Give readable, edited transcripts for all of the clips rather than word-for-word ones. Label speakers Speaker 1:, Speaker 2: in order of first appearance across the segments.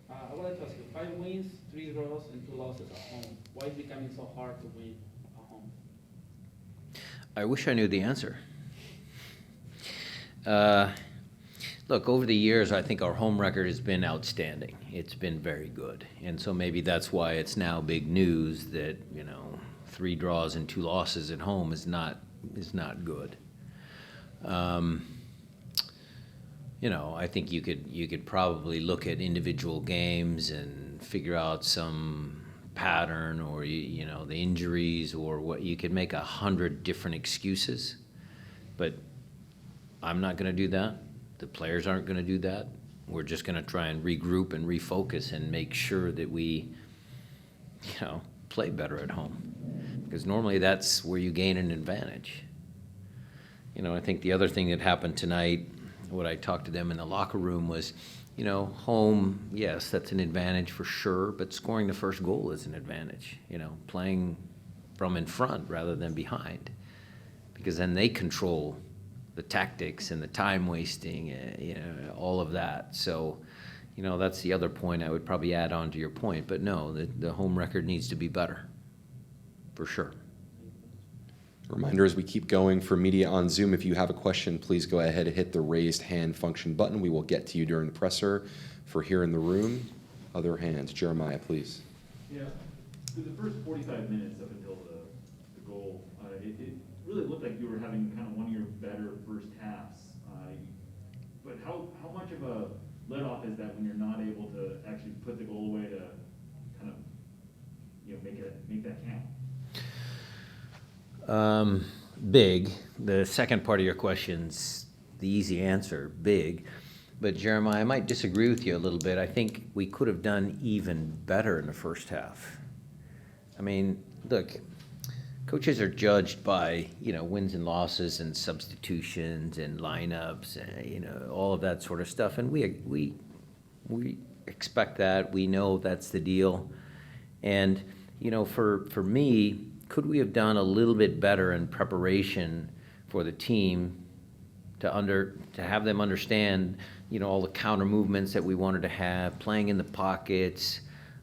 Speaker 1: I would like to ask you, 5 wins, 3 draws, and 2 losses at home. Why is it becoming so hard to win at home?
Speaker 2: I wish I knew the answer. Uh, Look, over the years, I think our home record has been outstanding. It's been very good. And so maybe that's why it's now big news that, 3 draws and 2 losses at home is not good. Um, I think you could probably look at individual games and figure out some pattern, or the injuries, or what. You could make 100 different excuses, but I'm not going to do that. The players aren't going to do that. We're just going to try and regroup and refocus and make sure that we, play better at home. Because normally that's where you gain an advantage. I think the other thing that happened tonight, what I talked to them in the locker room was, home, yes, that's an advantage for sure, but scoring the first goal is an advantage, playing from in front rather than behind. Because then they control the tactics and the time wasting, all of that. So, that's the other point I would probably add on to your point. But no, the home record needs to be better, for sure.
Speaker 3: Reminder as we keep going for media on Zoom, if you have a question, please go ahead and hit the raised hand function button. We will get to you during the presser. For here in the room, other hands. Jeremiah, please.
Speaker 4: Yeah, through the first 45 minutes up until the goal, it really looked like you were having kind of one of your better first halves. But how much of a let-off is that when you're not able to actually put the goal away to kind of make that count?
Speaker 2: Big. The second part of your question's the easy answer, big. But Jeremiah, I might disagree with you a little bit. I think we could have done even better in the first half. I mean, look, coaches are judged by, wins and losses and substitutions and lineups and, all of that sort of stuff. And we expect that. We know that's the deal. And, for me, could we have done a little bit better in preparation for the team to have them understand, all the counter movements that we wanted to have, playing in the pockets,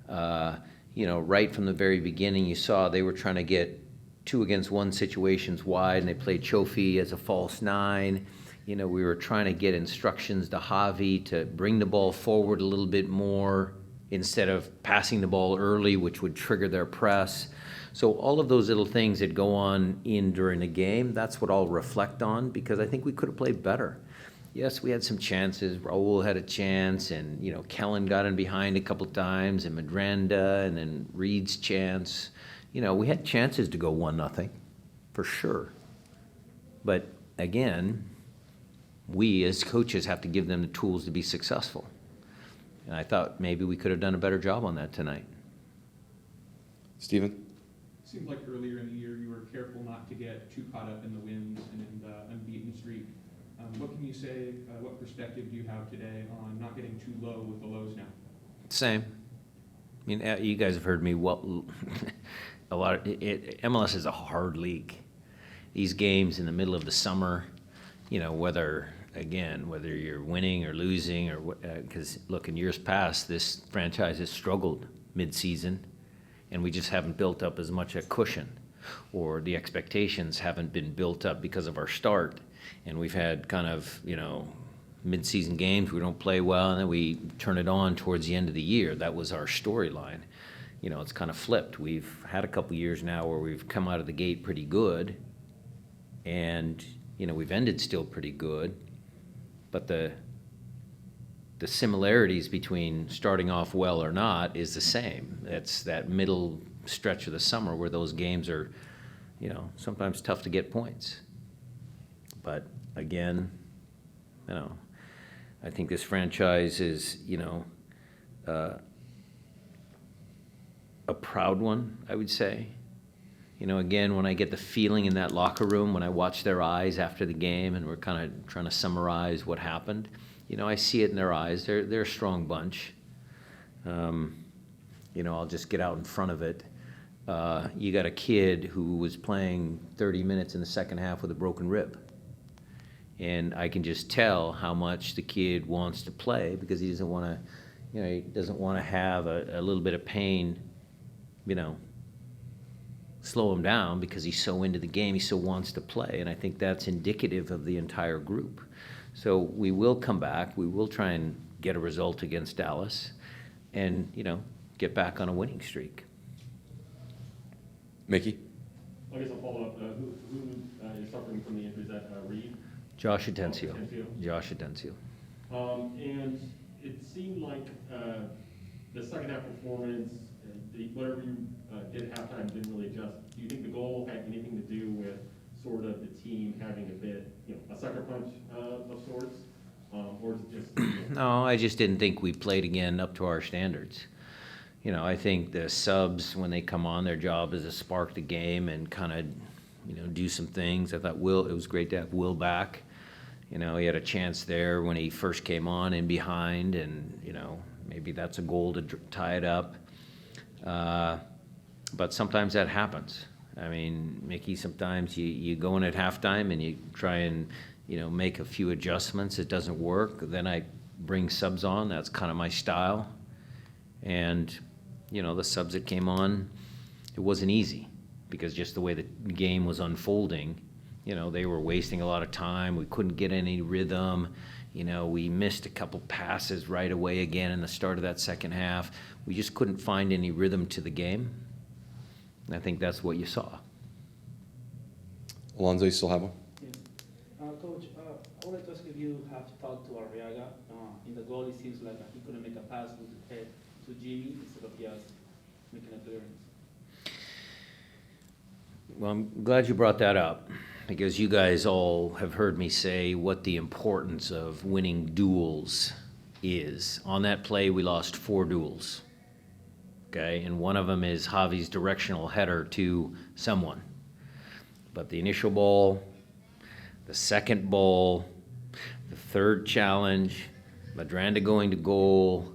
Speaker 2: right from the very beginning, you saw they were trying to get 2-against-1 situations wide, and they played Chofi as a false 9. We were trying to get instructions to Javi to bring the ball forward a little bit more instead of passing the ball early, which would trigger their press. So all of those little things that go on during the game, that's what I'll reflect on, because I think we could have played better. Yes, we had some chances. Raul had a chance, and, Kellen got in behind a couple times, and Madranda, and then Reed's chance. We had chances to go 1-0, for sure. But again, we as coaches have to give them the tools to be successful. And I thought maybe we could have done a better job on that tonight.
Speaker 3: Stephen?
Speaker 5: Seemed like earlier in the year you were careful not to get too caught up in the wins and in the unbeaten streak. What can you say, what perspective do you have today on not getting too low with the lows now?
Speaker 2: Same. I mean, you guys have heard me a lot. MLS is a hard league. These games in the middle of the summer, whether you're winning or losing, or because look, in years past, this franchise has struggled mid-season, and we just haven't built up as much a cushion, or the expectations haven't been built up because of our start, and we've had kind of mid-season games we don't play well, and then we turn it on towards the end of the year. That was our storyline. It's kind of flipped. We've had a couple years now where we've come out of the gate pretty good, and we've ended still pretty good, but the similarities between starting off well or not is the same. It's that middle stretch of the summer where those games are, sometimes tough to get points. But again, I think this franchise is, a proud one, I would say. Again, when I get the feeling in that locker room, when I watch their eyes after the game and we're kind of trying to summarize what happened, I see it in their eyes. They're a strong bunch. I'll just get out in front of it. You got a kid who was playing 30 minutes in the second half with a broken rib. And I can just tell how much the kid wants to play because he doesn't want to, You know, he doesn't want to have a little bit of pain, you know, slow him down because he's so into the game, he so wants to play. And I think that's indicative of the entire group. So we will come back. We will try and get a result against Dallas and, you know, get back on a winning streak.
Speaker 3: Mickey?
Speaker 6: I guess I'll follow up. Who is suffering from the injury? Is that Reed?
Speaker 2: Josh Atencio.
Speaker 6: Atencio.
Speaker 2: Josh Atencio.
Speaker 6: And it seemed like the second half performance, whatever you did at halftime didn't really adjust. Do you think the goal had anything to do with sort of the team having a bit, you know, a sucker punch of sorts? Or is it just...
Speaker 2: No, I just didn't think we played again up to our standards. You know, I think the subs, when they come on, their job is to spark the game and kind of, you know, do some things. I thought it was great to have Will back. You know, he had a chance there when he first came on in behind, and, you know, maybe that's a goal to tie it up. But sometimes that happens. I mean, Mickey, sometimes you go in at halftime and you try and, you know, make a few adjustments. It doesn't work. Then I bring subs on. That's kind of my style. And, you know, the subs that came on, it wasn't easy because just the way the game was unfolding, you know, they were wasting a lot of time. We couldn't get any rhythm. You know, we missed a couple passes right away again in the start of that second half. We just couldn't find any rhythm to the game. And I think that's what you saw.
Speaker 3: Alonzo, you still have one?
Speaker 1: Yeah. Coach, I would like to ask if you have talked to Arriaga. In the goal, it seems like he couldn't make a pass with the head to Jimmy instead of just making a clearance.
Speaker 2: Well, I'm glad you brought that up because you guys all have heard me say what the importance of winning duels is. On that play, we lost 4 duels. Okay, and one of them is Javi's directional header to someone. But the initial ball, the second ball, the third challenge, Madranda going to goal,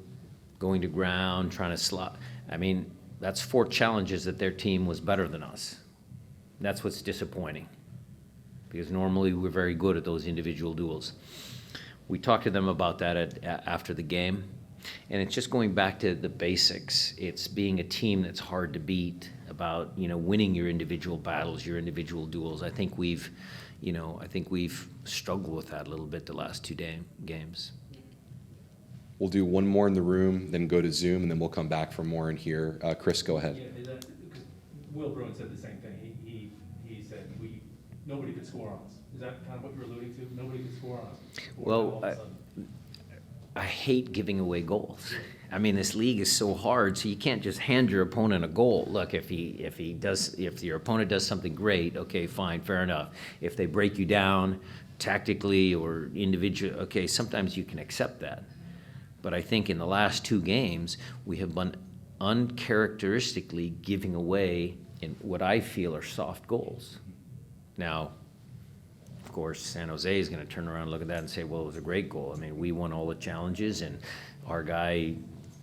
Speaker 2: going to ground, trying to slot. I mean, that's 4 challenges that their team was better than us. That's what's disappointing because normally we're very good at those individual duels. We talked to them about that after the game. And it's just going back to the basics. It's being a team that's hard to beat, about, you know, winning your individual battles, your individual duels. I think we've struggled with that a little bit the last 2 games.
Speaker 3: We'll do one more in the room, then go to Zoom, and then we'll come back for more in here. Chris, go ahead.
Speaker 7: Yeah, because Will Bruin said the same thing. He said nobody could score on us. Is that kind of what you're alluding to? Nobody could score on us.
Speaker 2: Well, I hate giving away goals. I mean, this league is so hard, so you can't just hand your opponent a goal. Look, if your opponent does something great, okay, fine, fair enough. If they break you down tactically or individually, okay, sometimes you can accept that. But I think in the last 2 games, we have been uncharacteristically giving away in what I feel are soft goals. Now, of course, San Jose is going to turn around and look at that and say, well, it was a great goal. I mean, we won all the challenges, and our guy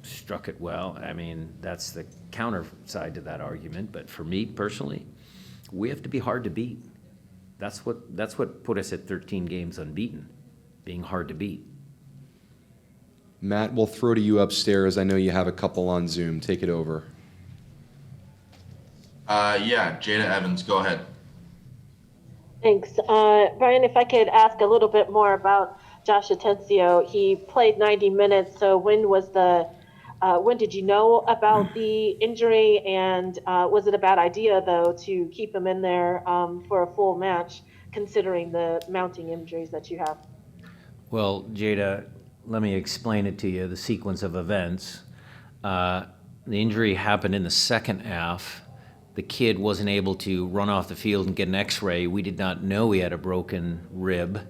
Speaker 2: struck it well. I mean, that's the counter side to that argument. But for me personally, we have to be hard to beat. That's what put us at 13 games unbeaten, being hard to beat.
Speaker 3: Matt, we'll throw to you upstairs. I know you have a couple on Zoom. Take it over.
Speaker 8: Yeah, Jada Evans, go ahead.
Speaker 9: Thanks. Brian, if I could ask a little bit more about Josh Atencio. He played 90 minutes, so when did you know about the injury, and was it a bad idea, though, to keep him in there for a full match, considering the mounting injuries that you have?
Speaker 2: Well, Jada, let me explain it to you, the sequence of events. The injury happened in the second half. The kid wasn't able to run off the field and get an x-ray. We did not know he had a broken rib.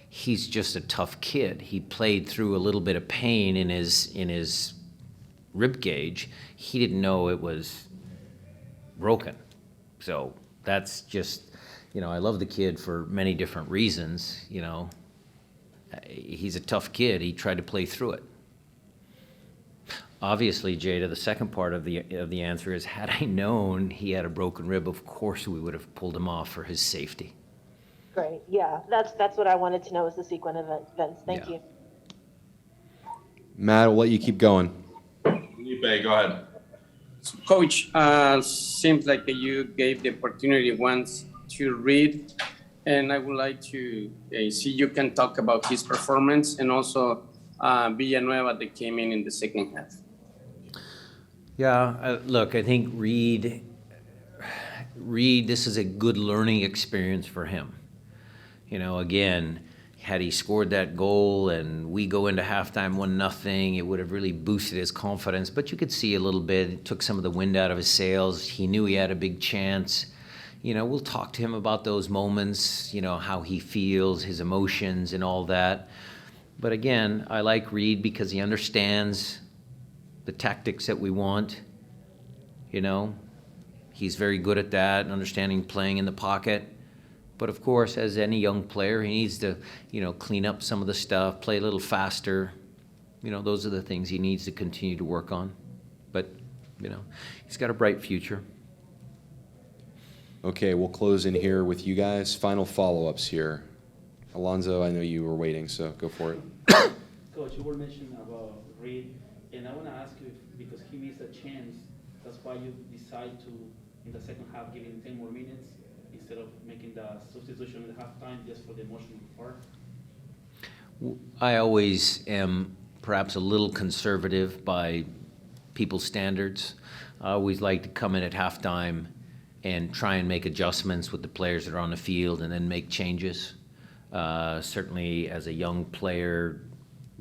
Speaker 2: He's just a tough kid. He played through a little bit of pain in his rib cage. He didn't know it was broken. So that's just, I love the kid for many different reasons, He's a tough kid. He tried to play through it. Obviously, Jada, the second part of the answer is, had I known he had a broken rib, of course we would have pulled him off for his safety.
Speaker 9: Great. Yeah, that's what I wanted to know, is the sequence of events. Thank you.
Speaker 3: Matt, I'll let you keep going.
Speaker 8: Felipe, go ahead.
Speaker 10: Coach, seems like you gave the opportunity once to read, and I would like to see you can talk about his performance and also Villanueva that came in the second half.
Speaker 2: Yeah, look, I think Reed, this is a good learning experience for him. You know, again, had he scored that goal and we go into halftime 1-0, it would have really boosted his confidence. But you could see a little bit, it took some of the wind out of his sails. He knew he had a big chance. You know, we'll talk to him about those moments, you know, how he feels, his emotions and all that. But again, I like Reed because he understands the tactics that we want. You know, he's very good at that, understanding playing in the pocket. But of course, as any young player, he needs to, you know, clean up some of the stuff, play a little faster. You know, those are the things he needs to continue to work on. But, you know, he's got a bright future.
Speaker 3: Okay, we'll close in here with you guys. Final follow-ups here. Alonso, I know you were waiting, so go for it.
Speaker 1: Coach, you were mentioning about Reed, and I want to ask you if, because he missed a chance, that's why you decide to, in the second half, give him 10 more minutes instead of making the substitution at halftime just for the emotional part?
Speaker 2: I always am perhaps a little conservative by people's standards. I always like to come in at halftime and try and make adjustments with the players that are on the field and then make changes. Certainly as a young player,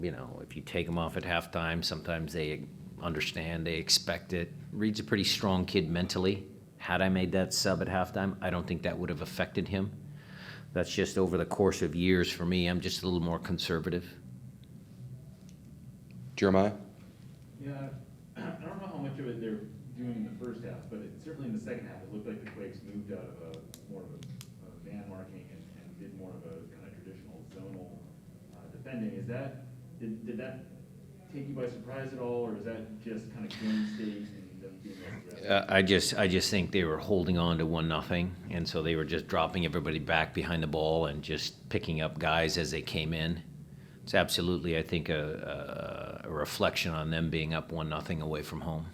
Speaker 2: you know, if you take them off at halftime, sometimes they understand, they expect it. Reed's a pretty strong kid mentally. Had I made that sub at halftime, I don't think that would have affected him. That's just over the course of years for me. I'm just a little more conservative.
Speaker 3: Jeremiah?
Speaker 4: Yeah, I don't know how much of it they're doing in the first half, but certainly in the second half, it looked like the Quakes moved out of more of a man marking and did more of a kind of traditional zonal defending. Did that take you by surprise at all, or is that just kind of game state and them being aggressive?
Speaker 2: I just think they were holding on to 1-0, and so they were just dropping everybody back behind the ball and just picking up guys as they came in. It's absolutely, I think, a reflection on them being up 1-0 away from home.